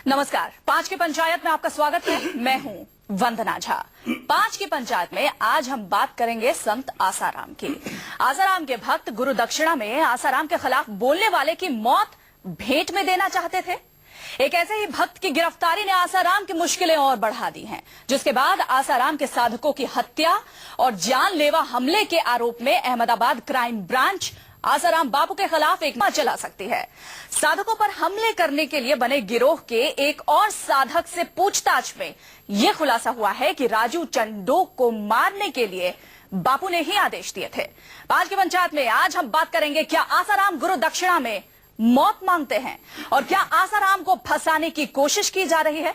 नमस्कार, 5 की पंचायत में आपका स्वागत है। मैं हूं वंदना झा। 5 की पंचायत में आज हम बात करेंगे संत आसाराम की। आसाराम के भक्त गुरु दक्षिणा में आसाराम के खिलाफ बोलने वाले की मौत भेंट में देना चाहते थे। एक ऐसे ही भक्त की गिरफ्तारी ने आसाराम की मुश्किलें और बढ़ा दी हैं, जिसके बाद आसाराम के साधकों की हत्या और जानलेवा हमले के आरोप में अहमदाबाद क्राइम ब्रांच आसाराम बापू के खिलाफ एक मामला चला सकती है। साधकों पर हमले करने के लिए बने गिरोह के एक और साधक से पूछताछ में यह खुलासा हुआ है कि राजू चंडोक को मारने के लिए बापू ने ही आदेश दिए थे। 5 की पंचायत में आज हम बात करेंगे, क्या आसाराम गुरु दक्षिणा में मौत मांगते हैं और क्या आसाराम को फंसाने की कोशिश की जा रही है।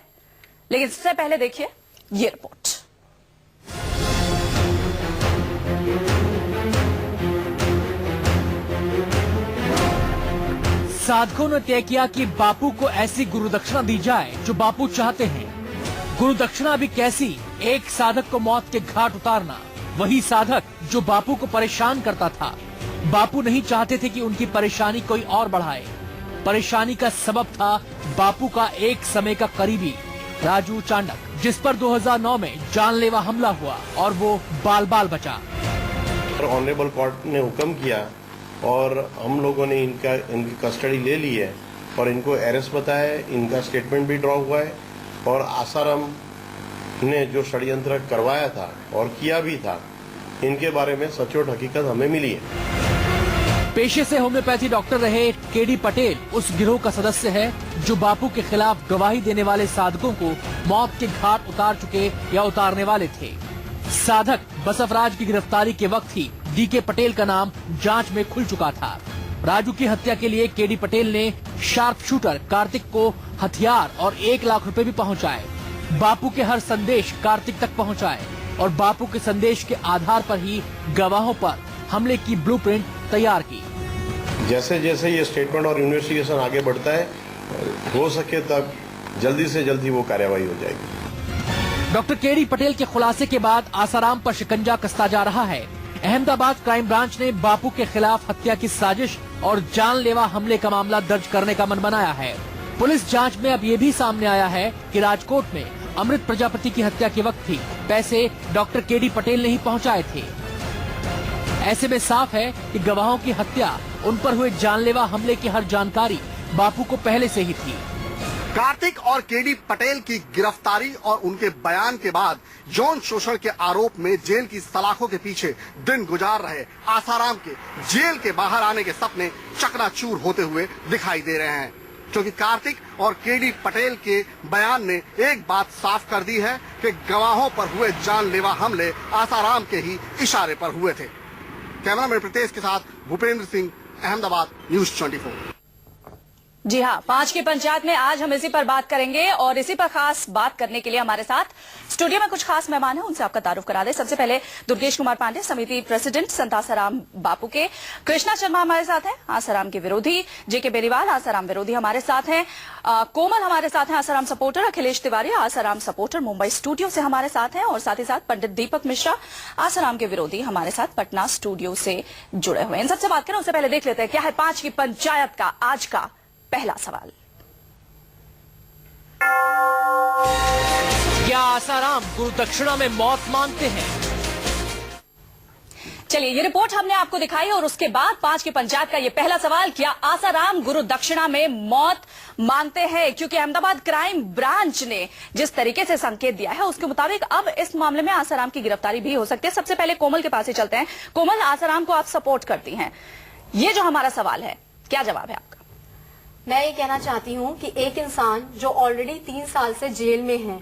लेकिन इससे पहले देखिए ये रिपोर्ट। साधकों ने तय किया कि बापू को ऐसी गुरु दक्षिणा दी जाए जो बापू चाहते हैं। गुरु दक्षिणा भी कैसी? एक साधक को मौत के घाट उतारना। वही साधक जो बापू को परेशान करता था। बापू नहीं चाहते थे कि उनकी परेशानी कोई और बढ़ाए। परेशानी का सबब था बापू का एक समय का करीबी राजू चांडक, जिस पर 2009 में जानलेवा हमला हुआ और वो बाल बाल बचा। ऑनरेबल कोर्ट ने हुक्म किया और हम लोगों ने इनकी कस्टडी ले ली है और इनको अरेस्ट बताया है। इनका स्टेटमेंट भी ड्रॉ हुआ है और आसाराम ने जो षड्यंत्र करवाया था और किया भी था, इनके बारे में सचोट हकीकत हमें मिली है। पेशे से होम्योपैथी डॉक्टर रहे केडी पटेल उस गिरोह का सदस्य है जो बापू के खिलाफ गवाही देने वाले साधकों को मौत के घाट उतार चुके या उतारने वाले थे। साधक बसवराज की गिरफ्तारी के वक्त ही डीके पटेल का नाम जांच में खुल चुका था। राजू की हत्या के लिए केडी पटेल ने शार्प शूटर कार्तिक को हथियार और 1 लाख रुपए भी पहुंचाए। बापू के हर संदेश कार्तिक तक पहुंचाए और बापू के संदेश के आधार पर ही गवाहों पर हमले की ब्लूप्रिंट तैयार की। जैसे जैसे ये स्टेटमेंट और इन्वेस्टिगेशन आगे बढ़ता है, हो सके तब जल्दी से जल्दी वो कार्यवाही हो जाएगी। डॉक्टर केडी पटेल के खुलासे के बाद आसाराम पर शिकंजा कसता जा रहा है। अहमदाबाद क्राइम ब्रांच ने बापू के खिलाफ हत्या की साजिश और जानलेवा हमले का मामला दर्ज करने का मन बनाया है। पुलिस जांच में अब ये भी सामने आया है कि राजकोट में अमृत प्रजापति की हत्या के वक्त भी पैसे डॉक्टर केडी पटेल ने ही पहुंचाए थे। ऐसे में साफ है कि गवाहों की हत्या, उन पर हुए जानलेवा हमले की हर जानकारी बापू को पहले से ही थी। कार्तिक और केडी पटेल की गिरफ्तारी और उनके बयान के बाद यौन शोषण के आरोप में जेल की सलाखों के पीछे दिन गुजार रहे आसाराम के जेल के बाहर आने के सपने चकनाचूर होते हुए दिखाई दे रहे हैं, क्योंकि कार्तिक और केडी पटेल के बयान ने एक बात साफ कर दी है कि गवाहों पर हुए जानलेवा हमले आसाराम के ही इशारे पर हुए थे। कैमरामैन प्रीतेश के साथ भूपेंद्र सिंह, अहमदाबाद, न्यूज 24। जी हाँ, 5 की पंचायत में आज हम इसी पर बात करेंगे और इसी पर खास बात करने के लिए हमारे साथ स्टूडियो में कुछ खास मेहमान हैं, उनसे आपका तारुफ करा दे। सबसे पहले दुर्गेश कुमार पांडे, समिति प्रेसिडेंट संत आसाराम बापू के। कृष्णा शर्मा हमारे साथ हैं, आसाराम के विरोधी। जेके बेनीवाल, आसाराम विरोधी हमारे साथ हैं। कोमल हमारे साथ हैं, Asaram supporter. Akhilesh Tiwari, Asaram supporter, Mumbai studio से हमारे साथ हैं। और साथ ही साथ पंडित दीपक मिश्रा, आसाराम के विरोधी, हमारे साथ पटना स्टूडियो से जुड़े हुए हैं। इन सबसे बात करें उससे पहले देख लेते हैं क्या है 5 की पंचायत का आज का पहला सवाल। क्या आसाराम गुरु दक्षिणा में मौत मांगते हैं? चलिए, ये रिपोर्ट हमने आपको दिखाई और उसके बाद 5 की पंचायत का ये पहला सवाल, क्या आसाराम गुरु दक्षिणा में मौत मांगते हैं? क्योंकि अहमदाबाद क्राइम ब्रांच ने जिस तरीके से संकेत दिया है उसके मुताबिक अब इस मामले में आसाराम की गिरफ्तारी भी हो सकती है। सबसे पहले कोमल के पास ही चलते हैं। कोमल, आसाराम को आप सपोर्ट करती हैं, ये जो हमारा सवाल है, क्या जवाब है आपका? मैं ये कहना चाहती हूँ कि एक इंसान जो ऑलरेडी 3 साल से जेल में है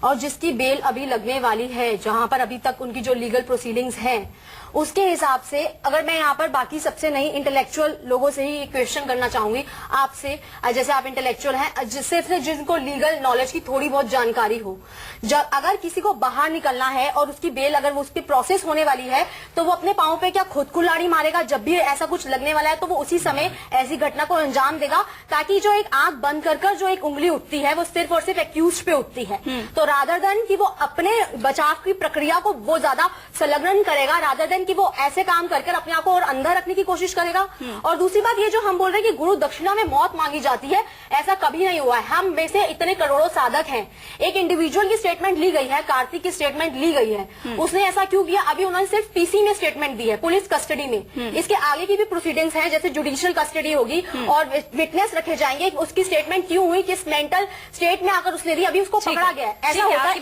और जिसकी बेल अभी लगने वाली है, जहाँ पर अभी तक उनकी जो लीगल प्रोसीडिंग्स हैं, उसके हिसाब से अगर मैं यहाँ पर बाकी सबसे नहीं इंटेलेक्चुअल लोगों से ही क्वेश्चन करना चाहूंगी आपसे, जैसे आप इंटेलेक्चुअल हैं, जिससे जिनको लीगल नॉलेज की थोड़ी बहुत जानकारी हो, जब अगर किसी को बाहर निकलना है और उसकी बेल अगर वो उसकी प्रोसेस होने वाली है तो वो अपने पाँव पे क्या खुद कुल्हाड़ी मारेगा? जब भी ऐसा कुछ लगने वाला है तो वो उसी समय ऐसी घटना को अंजाम देगा, ताकि जो एक आंख बंद कर जो एक उंगली उठती है वो सिर्फ और सिर्फ एक्यूज पे उठती है। तो रादर देन कि वो अपने बचाव की प्रक्रिया को वो ज्यादा संलग्न करेगा, रादर देन कि वो ऐसे काम कर अपने आप को और अंदर रखने की कोशिश करेगा। और दूसरी बात ये जो हम बोल रहे हैं कि गुरु दक्षिणा में मौत मांगी जाती है, ऐसा कभी नहीं हुआ है। हम में से इतने करोड़ों साधक हैं, एक इंडिविजुअल की स्टेटमेंट ली गई है, कार्तिक की स्टेटमेंट ली गई है। उसने ऐसा क्यों किया? अभी उन्होंने सिर्फ पीसी में स्टेटमेंट दी है, पुलिस कस्टडी में। इसके आगे की भी प्रोसीडिंग्स हैं, जैसे जुडिशियल कस्टडी होगी और विटनेस रखे जाएंगे। उसकी स्टेटमेंट क्यों हुई, किस मेंटल स्टेट में आकर उसने दी, अभी उसको पकड़ा गया है। ऐसा होता है।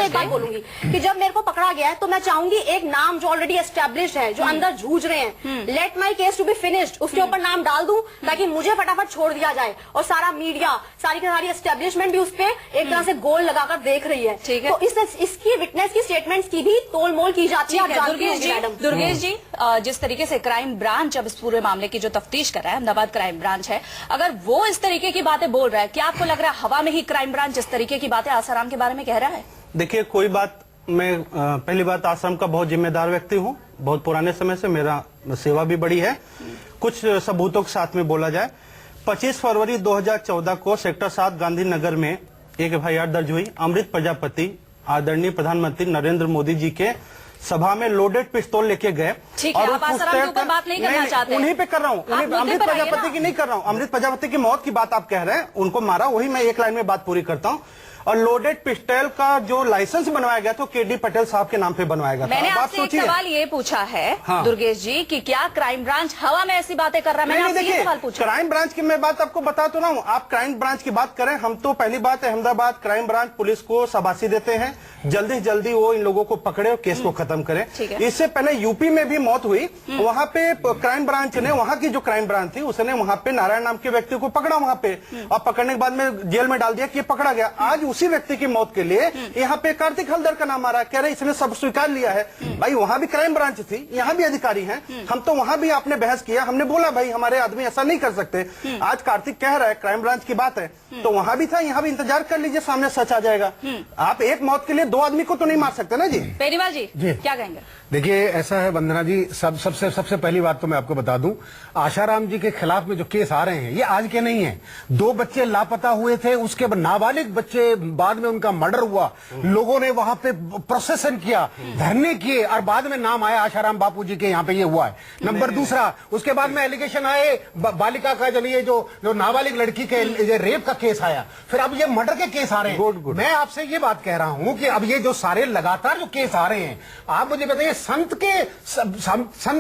एक बात बोलूंगी कि जब मेरे को पकड़ा गया है तो मैं चाहूंगी एक नाम जो ऑलरेडी एस्टेब्लिश है, जो अंदर जूझ रहे हैं, let my case to be finished, उसके ऊपर नाम डाल दूं ताकि मुझे फटाफट छोड़ दिया जाए। और सारा मीडिया, सारी की सारी एस्टेब्लिशमेंट भी उस पर एक तरह से गोल लगाकर देख रही है। तो इसकी विटनेस की स्टेटमेंट्स की भी तोल मोल की जाती है। दुर्गेश जी, जिस तरीके से क्राइम ब्रांच अब इस पूरे मामले की जो तफ्तीश कर रहा है, अहमदाबाद क्राइम ब्रांच है, अगर वो इस तरीके की बातें बोल रहा है, क्या आपको लग रहा है हवा में ही क्राइम ब्रांच जिस तरीके की बातें आसाराम के बारे में कह रहा है? देखिए, कोई बात, मैं पहली बात आश्रम का बहुत जिम्मेदार व्यक्ति हूँ, बहुत पुराने समय से मेरा सेवा भी बड़ी है। कुछ सबूतों के साथ में बोला जाए, 25 फरवरी 2014 को सेक्टर 7 गांधीनगर में एक एफआईआर दर्ज हुई। अमृत प्रजापति आदरणीय प्रधानमंत्री नरेंद्र मोदी जी के सभा में लोडेड पिस्तौल लेके गए। ठीक है, आप आसाराम के ऊपर बात नहीं करना चाहते? उन्हीं पे कर रहा हूँ, अमृत प्रजापति की नहीं कर रहा हूँ। अमृत प्रजापति की मौत की बात आप कह रहे हैं, उनको मारा, वही मैं एक लाइन में बात पूरी करता हूँ। और लोडेड पिस्टल का जो लाइसेंस बनवाया गया तो केडी पटेल साहब के नाम पे बनवाया गया था। मैंने आपसे एक सवाल ये पूछा है, हाँ। दुर्गेश जी, कि क्या क्राइम ब्रांच हवा में ऐसी बातें कर रहा है? मैंने आपसे ये सवाल पूछा। क्राइम ब्रांच की मैं बात आपको बता तो रहा हूँ, आप क्राइम ब्रांच की बात करें। हम तो पहली बात अहमदाबाद क्राइम ब्रांच पुलिस को शाबाशी देते हैं, जल्दी से जल्दी वो इन लोगों को पकड़े और केस को खत्म करें। इससे पहले यूपी में भी मौत हुई, वहां पे क्राइम ब्रांच ने, वहां की जो क्राइम ब्रांच थी उसने वहां पे नारायण नाम के व्यक्ति को पकड़ा वहां पे, और पकड़ने के बाद में जेल में डाल दिया कि ये पकड़ा गया। आज उसी व्यक्ति की मौत के लिए यहाँ पे कार्तिक हल्दर का नाम आ रहा है, कह रहे इसने सब स्वीकार लिया है। भाई वहां भी क्राइम ब्रांच थी, यहाँ भी अधिकारी हैं, हम तो वहां भी आपने बहस किया, हमने बोला भाई हमारे आदमी ऐसा नहीं कर सकते। आज कार्तिक कह रहा है क्राइम ब्रांच की बात है, तो वहां भी था, यहाँ भी इंतजार कर लीजिए, सामने सच आ जाएगा। आप एक मौत के लिए 2 आदमी को तो नहीं मार सकते ना जी। बेनीवाल जी क्या कहेंगे? देखिए, ऐसा है वंदना जी, सबसे पहली बात तो मैं आपको बता दूं, आशाराम जी के खिलाफ में जो केस आ रहे हैं ये आज के नहीं है। 2 बच्चे लापता हुए थे, उसके बाद नाबालिग बच्चे, बाद में उनका मर्डर हुआ, लोगों ने वहां पे प्रोसेसन किया, धरने किए, और बाद में नाम आया आशाराम बापू जी के, यहाँ पे ये हुआ है। नंबर दूसरा, उसके बाद में एलिगेशन आए बालिका का, चलिए जो नाबालिग लड़की के रेप का केस आया, फिर अब ये मर्डर के केस आ रहे हैं। मैं आपसे ये बात कह रहा हूं कि अब ये जो सारे लगातार जो केस आ रहे हैं, आप मुझे बताइए, संत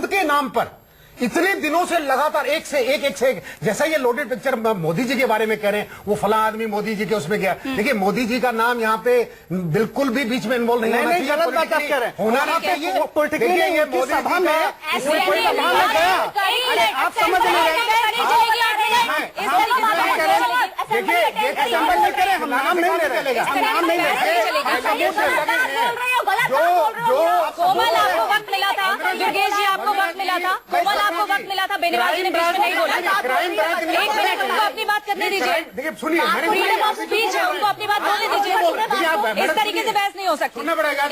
के नाम पर इतने दिनों से लगातार एक से एक, जैसा ये लोडेड पिक्चर मोदी जी के बारे में कह रहे हैं, वो फला आदमी मोदी जी के उसमें गया। देखिए, मोदी जी का नाम यहाँ पे बिल्कुल भी बीच में इन्वॉल्व नहीं होना चाहिए। गलत बात आप कह रहे हैं, होना नहीं चाहिए। ये मोदी सभा में गया, आप समझ नहीं रहे। देखिए, हम नाम नहीं ले रहे, हम नाम नहीं ले रहे। कोमल आपको वक्त मिला था, दुर्गेश जी आपको वक्त मिला था, कोमल आपको वक्त मिला था, बेनीवाल जी ने बीच में नहीं बोला। 1 मिनट उनको अपनी बात करने दीजिए। देखिए सुनिए, फ्रीडम ऑफ स्पीच है, उनको अपनी बात बोलने दीजिए। इस तरीके से बहस नहीं हो सकती,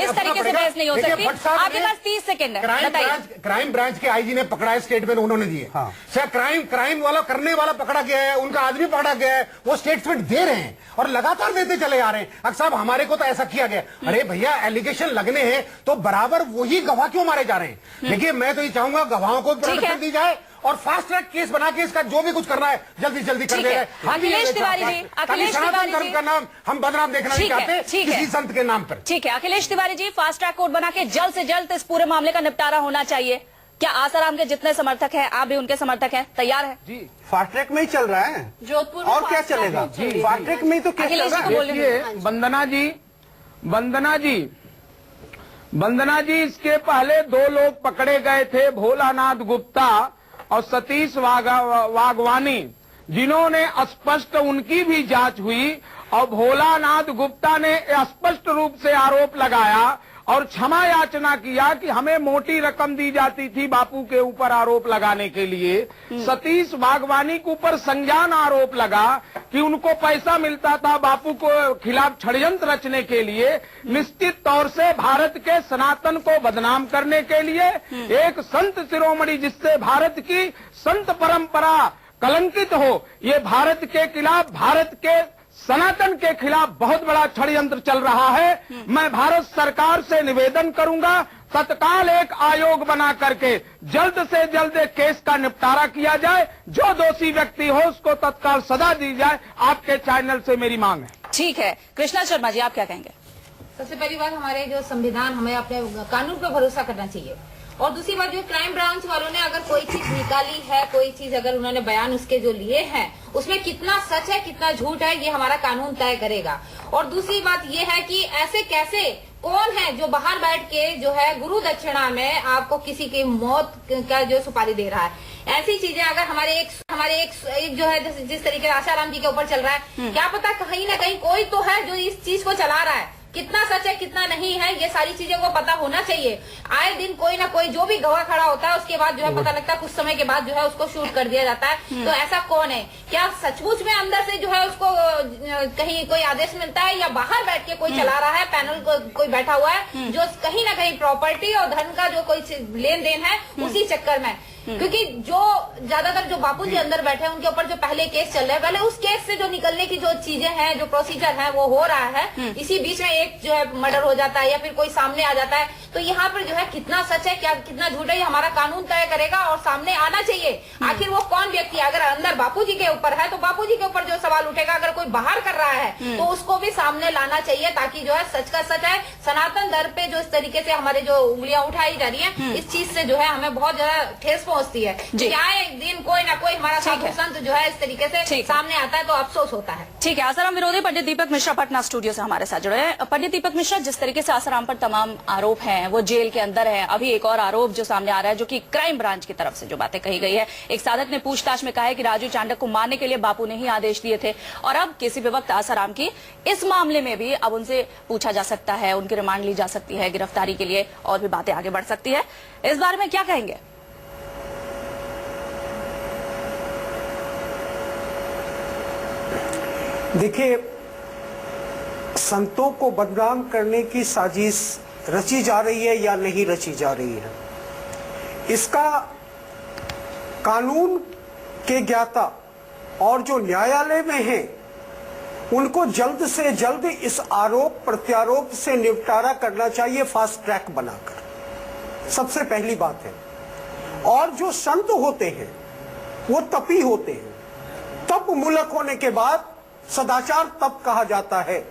इस तरीके से बहस नहीं हो सकती। आपके पास 30 सेकंड है, बताइए। क्राइम ब्रांच के आईजी ने पकड़ा है, स्टेटमेंट उन्होंने दिए। सर, क्राइम वाला करने वाला पकड़ा गया है, उनका आदमी पकड़ा गया है, वो स्टेटमेंट दे रहे हैं और लगातार देते चले आ रहे हैं। अक्सर साहब, हमारे को तो ऐसा किया गया। अरे भैया, एलिगेशन लगने हैं तो बराबर वही गवाह क्यों मारे जा रहे हैं? देखिए, मैं तो ये चाहूंगा गवाहों को प्रोटेक्शन दी जाए और फास्ट ट्रैक केस बना के इसका जो भी कुछ करना है जल्दी जल्दी कर दे रहे हैं। अखिलेश तिवारी जी, अखिलेश तिवारी धर्म का नाम हम बदनाम देखना नहीं चाहते किसी संत के नाम पर। ठीक है, Akhilesh Tiwari ji, fast track court बना के जल्द से जल्द इस पूरे मामले का निपटारा होना चाहिए। क्या आसाराम के जितने समर्थक हैं, आप भी उनके समर्थक हैं, तैयार है? जी, फास्ट ट्रैक में ही चल रहा है, जोधपुर और क्या चलेगा? फास्ट ट्रैक में ही तो केस चल रहा है। देखिए वंदना जी, इसके पहले 2 लोग पकड़े गए थे, भोलानाथ गुप्ता और सतीश वागवानी, जिन्होंने स्पष्ट, उनकी भी जांच हुई और भोलानाथ गुप्ता ने स्पष्ट रूप से आरोप लगाया और क्षमा याचना किया कि हमें मोटी रकम दी जाती थी बापू के ऊपर आरोप लगाने के लिए। सतीश वागवानी के ऊपर संज्ञान आरोप लगा कि उनको पैसा मिलता था बापू को खिलाफ षड्यंत्र रचने के लिए, निश्चित तौर से भारत के सनातन को बदनाम करने के लिए, एक संत शिरोमणि जिससे भारत की संत परंपरा कलंकित हो, ये भारत के खिलाफ, भारत के सनातन के खिलाफ बहुत बड़ा षड्यंत्र चल रहा है। मैं भारत सरकार से निवेदन करूंगा, तत्काल एक आयोग बना करके जल्द से जल्द केस का निपटारा किया जाए। जो दोषी व्यक्ति हो उसको तत्काल सजा दी जाए। आपके चैनल से मेरी मांग है। ठीक है, कृष्णा शर्मा जी, आप क्या कहेंगे? सबसे पहली बात, हमारे जो संविधान, हमें अपने कानून पर भरोसा करना चाहिए। और दूसरी बात, जो क्राइम ब्रांच वालों ने अगर कोई चीज निकाली है, कोई चीज अगर उन्होंने बयान उसके जो लिए हैं, उसमें कितना सच है कितना झूठ है, ये हमारा कानून तय करेगा। और दूसरी बात ये है कि ऐसे कैसे, कौन है जो बाहर बैठ के जो है गुरु दक्षिणा में आपको किसी की मौत का जो सुपारी दे रहा है। ऐसी चीजें अगर हमारे एक जो है जिस तरीके से आसाराम जी के ऊपर चल रहा है, क्या पता कहीं ना कहीं कोई तो है जो इस चीज को चला रहा है। कितना सच है कितना नहीं है, ये सारी चीजों को पता होना चाहिए। आए दिन कोई ना कोई जो भी गवाह खड़ा होता है, उसके बाद जो है पता लगता है, कुछ समय के बाद जो है उसको शूट कर दिया जाता है। तो ऐसा कौन है? क्या सचमुच में अंदर से जो है उसको कहीं कोई आदेश मिलता है, या बाहर बैठ के कोई चला रहा है, पैनल कोई बैठा हुआ है जो कहीं ना कहीं प्रॉपर्टी और धन का जो कोई लेन देन है उसी चक्कर में। क्योंकि जो ज्यादातर जो बापूजी अंदर बैठे हैं उनके ऊपर जो पहले केस चल रहा है, पहले उस केस से जो निकलने की जो चीजें हैं, जो प्रोसीजर है वो हो रहा है। इसी बीच में एक जो है मर्डर हो जाता है या फिर कोई सामने आ जाता है। तो यहाँ पर जो है कितना सच है क्या कितना झूठ है, ये हमारा कानून तय करेगा और सामने आना चाहिए। आखिर वो कौन व्यक्ति, अगर अंदर बापूजी के ऊपर है तो बापूजी के ऊपर जो सवाल उठेगा, अगर कोई बाहर कर रहा है तो उसको भी सामने लाना चाहिए, ताकि जो है सच का सच है। सनातन धर्म पे जो इस तरीके से हमारे जो उंगलियां उठाई जा रही है, इस चीज से जो है हमें बहुत ज्यादा ठेस पहुंचती है। क्या एक दिन कोई ना कोई हमारा साधु संत जो है इस तरीके से सामने आता है तो अफसोस होता है। ठीक है, आसाराम विरोधी पंडित दीपक मिश्रा पटना स्टूडियो से हमारे साथ जुड़े हैं। पंडित दीपक मिश्रा, जिस तरीके से आसाराम पर तमाम आरोप हैं, वो जेल के अंदर है। अभी एक और आरोप जो सामने आ रहा है, जो कि क्राइम ब्रांच की तरफ से जो बातें कही गई है। एक साधक ने पूछताछ में कहा है कि राजू चांडक को मारने के लिए बापू ने ही आदेश दिए थे। और अब किसी भी वक्त आसाराम की इस मामले में भी अब उनसे पूछा जा सकता है, उनकी रिमांड ली जा सकती है गिरफ्तारी के लिए, और भी बातें आगे बढ़ सकती है। इस बारे में क्या कहेंगे? देखिए, संतों को बदनाम करने की साजिश रची जा रही है या नहीं रची जा रही है, इसका कानून के ज्ञाता और जो न्यायालय में हैं उनको जल्द से जल्द इस आरोप प्रत्यारोप से निपटारा करना चाहिए, फास्ट ट्रैक बनाकर। सबसे पहली बात है। और जो संत होते हैं वो तपी होते हैं। तप मुलक होने के बाद सदाचार तप कहा जाता है।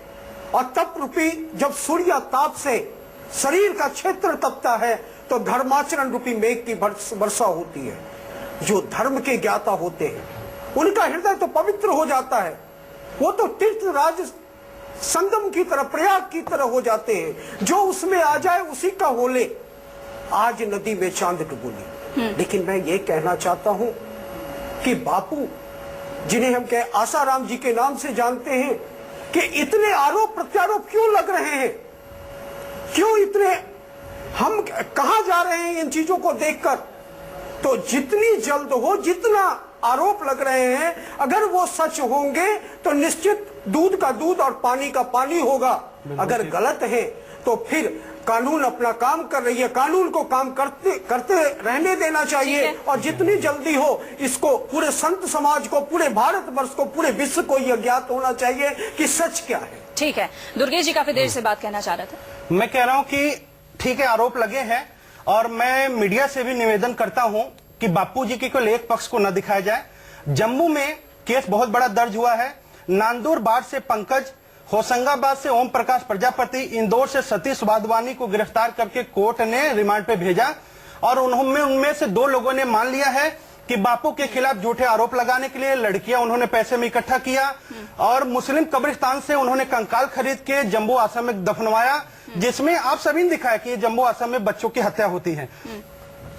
और तप रूपी जब सूर्य ताप से शरीर का क्षेत्र तपता है तो धर्माचरण रूपी मेघ की वर्षा होती है। जो धर्म के ज्ञाता होते हैं उनका हृदय तो पवित्र हो जाता है, वो तो तीर्थराज संगम की तरह, प्रयाग की तरह हो जाते हैं। जो उसमें आ जाए उसी का होले। आज नदी में चांद डुबोली। लेकिन मैं ये कहना चाहता हूं कि बापू, जिन्हें हम कहे आसाराम जी के नाम से जानते हैं, कि इतने आरोप प्रत्यारोप क्यों लग रहे हैं, क्यों इतने, हम कहां जा रहे हैं इन चीजों को देखकर? तो जितनी जल्द हो, जितना आरोप लग रहे हैं, अगर वो सच होंगे तो निश्चित दूध का दूध और पानी का पानी होगा। अगर गलत है तो फिर कानून अपना काम कर रही है, कानून को काम करते रहने देना चाहिए। और जितनी जल्दी हो इसको पूरे संत समाज को, पूरे भारतवर्ष को, पूरे विश्व को यह ज्ञात होना चाहिए कि सच क्या है। ठीक है, दुर्गेश जी काफी देर से बात कहना चाह रहे थे। मैं कह रहा हूं कि ठीक है, आरोप लगे हैं और मैं मीडिया से भी निवेदन करता हूं कि बापू जी के केवल एक पक्ष को न दिखाया जाए। जम्मू में केस बहुत बड़ा दर्ज हुआ है। नांदूर बाढ़ से पंकज, होशंगाबाद से ओम प्रकाश प्रजापति, इंदौर से सतीश वाधवानी को गिरफ्तार करके कोर्ट ने रिमांड पे भेजा। और उनमें से 2 लोगों ने मान लिया है कि बापू के खिलाफ झूठे आरोप लगाने के लिए लड़कियां उन्होंने पैसे में इकट्ठा किया और मुस्लिम कब्रिस्तान से उन्होंने कंकाल खरीद के जम्मू आसम में दफनवाया, जिसमें आप सभी ने दिखाया कि जम्मू आसम में बच्चों की हत्या होती है।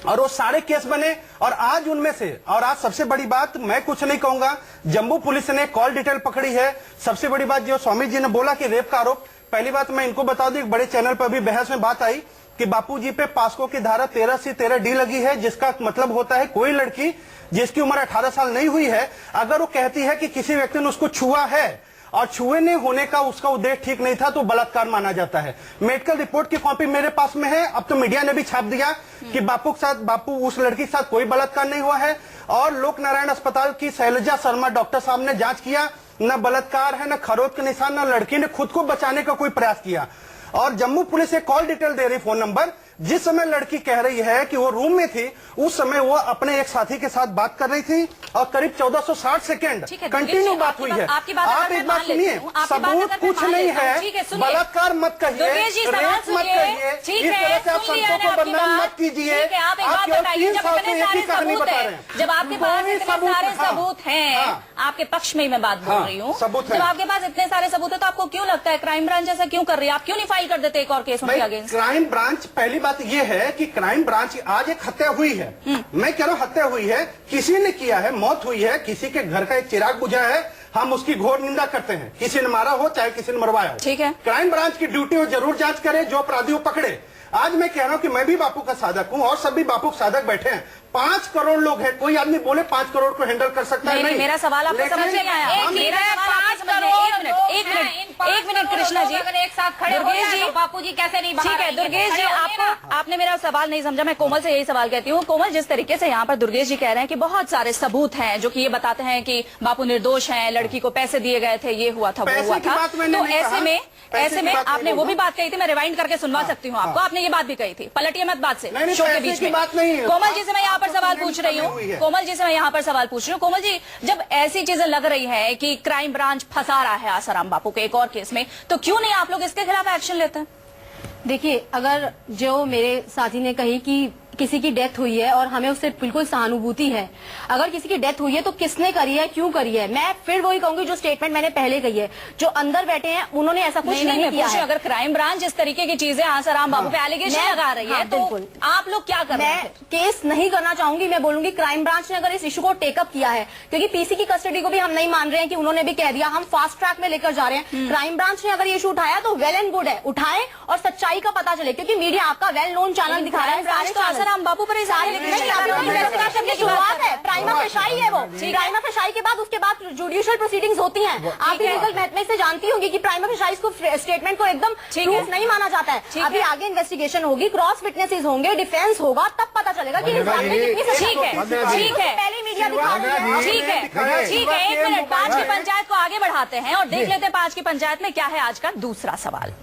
और वो सारे केस बने। और आज उनमें से, और आज सबसे बड़ी बात, मैं कुछ नहीं कहूंगा, जम्मू पुलिस ने कॉल डिटेल पकड़ी है। सबसे बड़ी बात जो स्वामी जी ने बोला कि रेप का आरोप, पहली बात मैं इनको बता दूं, एक बड़े चैनल पर भी बहस में बात आई कि बापूजी पे पास्को की धारा 13C13D लगी है, जिसका मतलब होता है कोई लड़की जिसकी उम्र 18 साल नहीं हुई है, अगर वो कहती है कि किसी व्यक्ति ने उसको छुआ है और छुए होने का उसका उद्देश्य ठीक नहीं था तो बलात्कार माना जाता है। मेडिकल रिपोर्ट की कॉपी मेरे पास में है। अब तो मीडिया ने भी छाप दिया कि बापू उस लड़की के साथ कोई बलात्कार नहीं हुआ है। और लोक नारायण अस्पताल की शैलजा शर्मा डॉक्टर साहब ने जांच किया, न बलात्कार है, न खरोच के निशान, न लड़की ने खुद को बचाने का कोई प्रयास किया। और जम्मू पुलिस एक कॉल डिटेल दे रही, फोन नंबर, जिस समय लड़की कह रही है कि वो रूम में थी, उस समय वो अपने एक साथी के साथ बात कर रही थी और करीब 1460 सेकेंड कंटिन्यू बात हुई है। आप एक बात सुनिए, सबूत कुछ नहीं है, बलात्कार मत कहिए, रेप मत कहिए, इस तरह से आप संतों को बदनाम मत कीजिए। आप केवल 3 साल से एक ही कहानी बता रहे हैं। जब आपके पास इतने सारे सबूत हैं, आपके पक्ष में ही मैं बात बोल रही हूँ, जब आपके पास इतने सारे सबूत है तो आपको क्यों लगता है क्राइम ब्रांच ऐसा क्यों कर रही है? आप क्यों नहीं फाइल कर देते एक और केस उनके अगेंस्ट? क्राइम ब्रांच, पहली बात यह है कि क्राइम ब्रांच, आज एक हत्या हुई है, मैं कह रहा हूँ हत्या हुई है, किसी ने किया है, मौत हुई है, किसी के घर का एक चिराग बुझा है, हम उसकी घोर निंदा करते हैं। किसी ने मारा हो चाहे किसी ने मरवाया हो, ठीक है। क्राइम ब्रांच की ड्यूटी हो जरूर जांच करे, जो अपराधी पकड़े। आज मैं कह रहा हूं कि मैं भी बापू का साधक हूं और सभी बापू के साधक बैठे हैं। 5 करोड़ लोग हैं, कोई आदमी बोले 5 करोड़ को हैंडल कर सकता है? नहीं, मेरा सवाल आपको समझ नहीं आया। एक मिनट कृष्णा जी, अगर एक साथ खड़े हो जी, बापू जी कैसे नहीं? ठीक है दुर्गेश जी, आपने मेरा सवाल नहीं समझा। मैं कोमल से यही सवाल कहती हूँ। कोमल, जिस तरीके से यहाँ पर दुर्गेश जी कह रहे हैं कि बहुत सारे सबूत हैं जो कि ये बताते हैं कि बापू निर्दोष हैं, लड़की को पैसे दिए गए थे, ये हुआ था, वो हुआ था, तो ऐसे में आपने वो भी बात कही थी, मैं रिवाइंड करके सुनवा सकती हूँ आपको, आपने ये बात भी कही थी, पलटिए मत बात से शो के बीच में। कोमल जी से मैं यहाँ पर सवाल पूछ रही हूँ, कोमल जी से मैं यहाँ पर सवाल पूछ रही हूँ। कोमल जी, जब ऐसी चीजें लग रही है कि क्राइम ब्रांच फंसा रहा है आसाराम बापू के एक और केस में, तो क्यों नहीं आप लोग इसके खिलाफ एक्शन लेते हैं? देखिए, अगर जो मेरे साथी ने कही कि किसी की डेथ हुई है और हमें उससे बिल्कुल सहानुभूति है, अगर किसी की डेथ हुई है तो किसने करी है, क्यों करी है? मैं फिर वही कहूंगी जो स्टेटमेंट मैंने पहले कही है, जो अंदर बैठे हैं उन्होंने ऐसा कुछ नहीं किया है। अगर क्राइम ब्रांच इस तरीके की चीजें आसाराम बापू पे एलिगेशन लगा रही है, तो आप लोग क्या कर रहे हैं? मैं केस नहीं करना चाहूंगी, मैं बोलूंगी क्राइम ब्रांच ने अगर इस इशू को टेकअप किया है, क्योंकि पीसी की कस्टडी को भी हम नहीं मान रहे हैं कि उन्होंने भी कह दिया हम फास्ट ट्रैक में लेकर जा रहे हैं। क्राइम ब्रांच ने अगर ये इशू उठाया तो वेल एंड गुड है, उठाएं और सच्चाई का पता चले, क्योंकि मीडिया आपका वेल नोन चैनल दिखा रहा है। आसाराम बापू पर शुरुआत है, प्राइमा फेशाई है वो, प्राइमा फेशाई के बाद उसके बाद जुडिशियल प्रोसीडिंग्स होती हैं। आप भी लीगल मैथमेटिक्स से जानती होंगी कि प्राइमा फेशाई को स्टेटमेंट को एकदम प्रूफ नहीं माना जाता है। अभी आगे इन्वेस्टिगेशन होगी, क्रॉस विटनेसेस होंगे, डिफेंस होगा, तब पता चलेगा कि ठीक है, पहले मीडिया दिखा रही है। ठीक है, 1 मिनट, 5 की पंचायत को आगे बढ़ाते हैं और देख लेते हैं 5 की पंचायत में क्या है आज का दूसरा सवाल।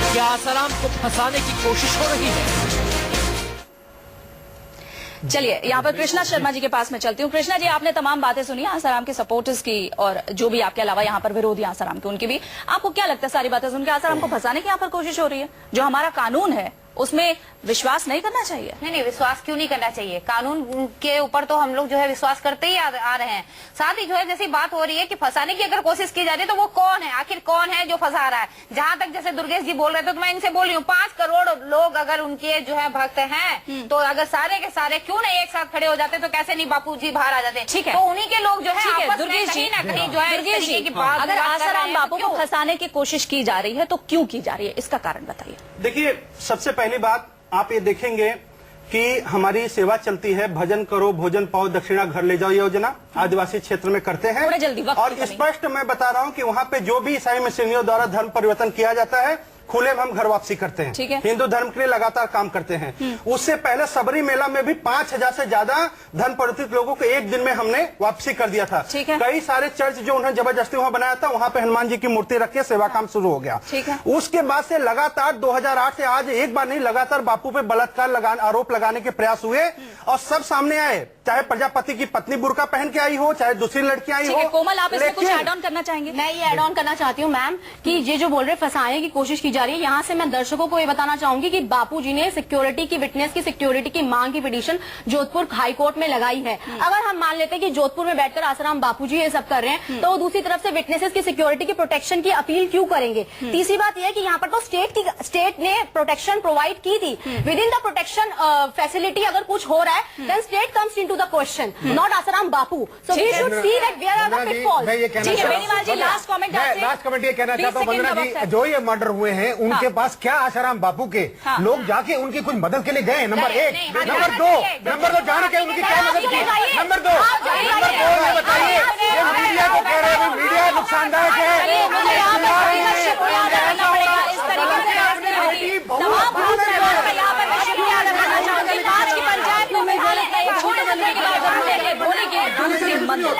क्या आसाराम को फंसाने की कोशिश हो रही है? चलिए यहाँ पर कृष्णा शर्मा जी के पास में चलती हूँ। कृष्णा जी, आपने तमाम बातें सुनी आसाराम के सपोर्टर्स की और जो भी आपके अलावा यहाँ पर विरोधी आसाराम के, उनकी भी। आपको क्या लगता है सारी बातें सुनकर आसाराम को फंसाने की यहाँ पर कोशिश हो रही है? जो हमारा कानून है उसमें विश्वास नहीं करना चाहिए? नहीं, विश्वास क्यों नहीं करना चाहिए? कानून के ऊपर तो हम लोग जो है विश्वास करते ही आ रहे हैं। साथ ही जो है जैसी बात हो रही है कि फंसाने की अगर कोशिश की जा रही है तो वो कौन है, आखिर कौन है जो फंसा रहा है? जहां तक जैसे दुर्गेश जी बोल रहे थे तो मैं इनसे बोल रही हूँ, 5 करोड़ लोग अगर उनके जो है भक्त हैं, तो अगर सारे के सारे क्यों नहीं एक साथ खड़े हो जाते, तो कैसे नहीं बापू जी बाहर आ जाते? ठीक है, तो उन्हीं के लोग जो है दुर्गेश जी, जो है अगर आसाराम बापू को फंसाने की कोशिश की जा रही है तो क्यों की जा रही है, इसका कारण बताइए। देखिए, सबसे पहली बात आप ये देखेंगे कि हमारी सेवा चलती है भजन करो भोजन पाओ दक्षिणा घर ले जाओ योजना, आदिवासी क्षेत्र में करते हैं। जल्दी और स्पष्ट मैं बता रहा हूं कि वहां पे जो भी ईसाई मिशनरियों द्वारा धर्म परिवर्तन किया जाता है, खुले में हम घर वापसी करते हैं। ठीक है। हिंदू धर्म के लिए लगातार काम करते हैं। उससे पहले सबरी मेला में भी 5000 से ज्यादा धर्म परिवर्तित लोगों को एक दिन में हमने वापसी कर दिया था। ठीक है। कई सारे चर्च जो उन्होंने जबरदस्ती वहां बनाया था, वहां पे हनुमान जी की मूर्ति रख के सेवा काम शुरू हो गया। ठीक है। उसके बाद से लगातार 2008 से आज एक बार नहीं, लगातार बापू पे बलात्कार आरोप लगाने के प्रयास हुए और सब सामने आए, चाहे प्रजापति की पत्नी बुर्का पहन के आई हो, चाहे दूसरी लड़की आई हो। कोमल, आप इसमें कुछ ऐड ऑन करना चाहेंगे? मैं ये ऐड ऑन करना चाहती हूँ मैम कि ये जो बोल रहे फंसाने की कोशिश की जा रही है, यहाँ से मैं दर्शकों को ये बताना चाहूंगी कि बापूजी ने सिक्योरिटी की, विटनेस की सिक्योरिटी की मांग की पिटीशन जोधपुर हाई कोर्ट में लगाई है। अगर हम मान लेते हैं कि जोधपुर में बैठकर आसाराम बापूजी ये सब कर रहे हैं, तो दूसरी तरफ से विटनेसेस की सिक्योरिटी की प्रोटेक्शन की अपील क्यों करेंगे? तीसरी बात यह है कि यहाँ पर तो स्टेट ने प्रोटेक्शन प्रोवाइड की थी। Within the protection facility अगर कुछ हो रहा है, then state comes into the question, not Asaram Bapu. So we should see that where are the pitfalls. ठीक है, बेनीवाल जी, लास्ट कमेंट ये कहना चाहता हूँ वंदना जी, जो ये मर्डर हुए हैं उनके पास क्या आसाराम बापू के लोग जाके उनकी कुछ मदद के लिए गए? नंबर 1, नंबर 2 जाने के उनकी क्या मदद की? नंबर 2 ये बताइए, ये मीडिया को कह रहे हैं मीडिया नुकसानदायक है। दूसरी मंदिर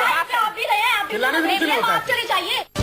खिलाने में नहीं होता है।